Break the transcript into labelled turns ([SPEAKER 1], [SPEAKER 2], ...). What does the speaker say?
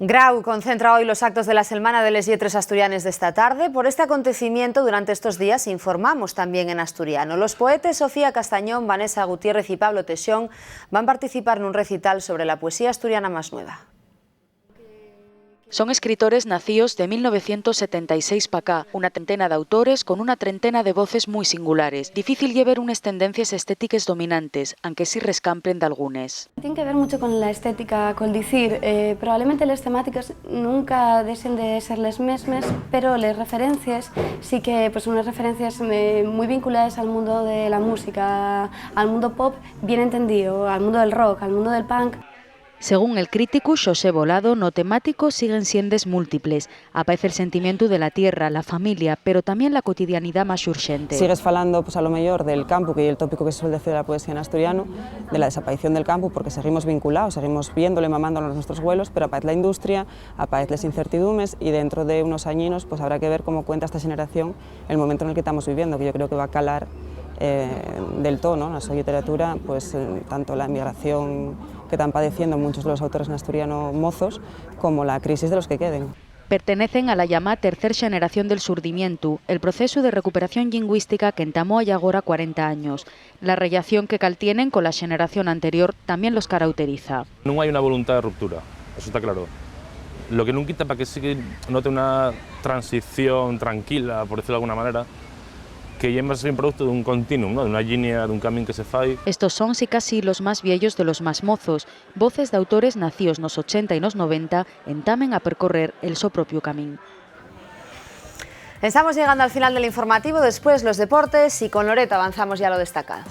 [SPEAKER 1] Grau concentra hoy los actos de la Setmana de les Lletres Asturianes de esta tarde. Por este acontecimiento, durante estos días, informamos también en asturiano. Los poetas Sofía Castañón, Vanessa Gutiérrez y Pablo Teixón van a participar en un recital sobre la poesía asturiana más nueva.
[SPEAKER 2] Son escritores nacidos de 1976 para acá, una treintena de autores con una treintena de voces muy singulares. Difícil llevar unas tendencias estéticas dominantes, aunque sí rescamplen de algunas.
[SPEAKER 3] Tiene que ver mucho con la estética, con decir, probablemente las temáticas nunca desen de ser las mismas, pero las referencias sí que pues unas referencias muy vinculadas al mundo de la música, al mundo pop bien entendido, al mundo del rock, al mundo del punk.
[SPEAKER 2] Según el crítico Xosé Volado, no temático siguen siendo múltiples. Aparece el sentimiento de la tierra, la familia, pero también la cotidianidad más urgente.
[SPEAKER 4] Sigues falando, pues, a lo mejor del campo, que es el tópico que se suele decir de la poesía en asturiano, de la desaparición del campo, porque seguimos vinculados, seguimos viéndolo y mamándolo a nuestros abuelos, pero aparece la industria, aparece las incertidumbres y dentro de unos añinos pues habrá que ver cómo cuenta esta generación el momento en el que estamos viviendo, que yo creo que va a calar del todo, ¿no? En la literatura, pues tanto la emigración que están padeciendo muchos de los autores en asturiano mozos, como la crisis de los que queden.
[SPEAKER 2] Pertenecen a la llamada tercera generación del surdimiento, el proceso de recuperación lingüística que entamó hay ahora 40 años. La relación que caltienen con la generación anterior también los caracteriza.
[SPEAKER 5] No hay una voluntad de ruptura, eso está claro. Lo que no quita para que sí que note una transición tranquila, por decirlo de alguna manera, que ya es un producto de un continuum, ¿no? De una línea, de un camino que se fai.
[SPEAKER 2] Estos son sí casi los más viejos de los más mozos, voces de autores nacidos nos 80 y nos 90 entamen a percorrer el so propio camino.
[SPEAKER 1] Estamos llegando al final del informativo, después los deportes y con Loreto avanzamos ya a lo destacado.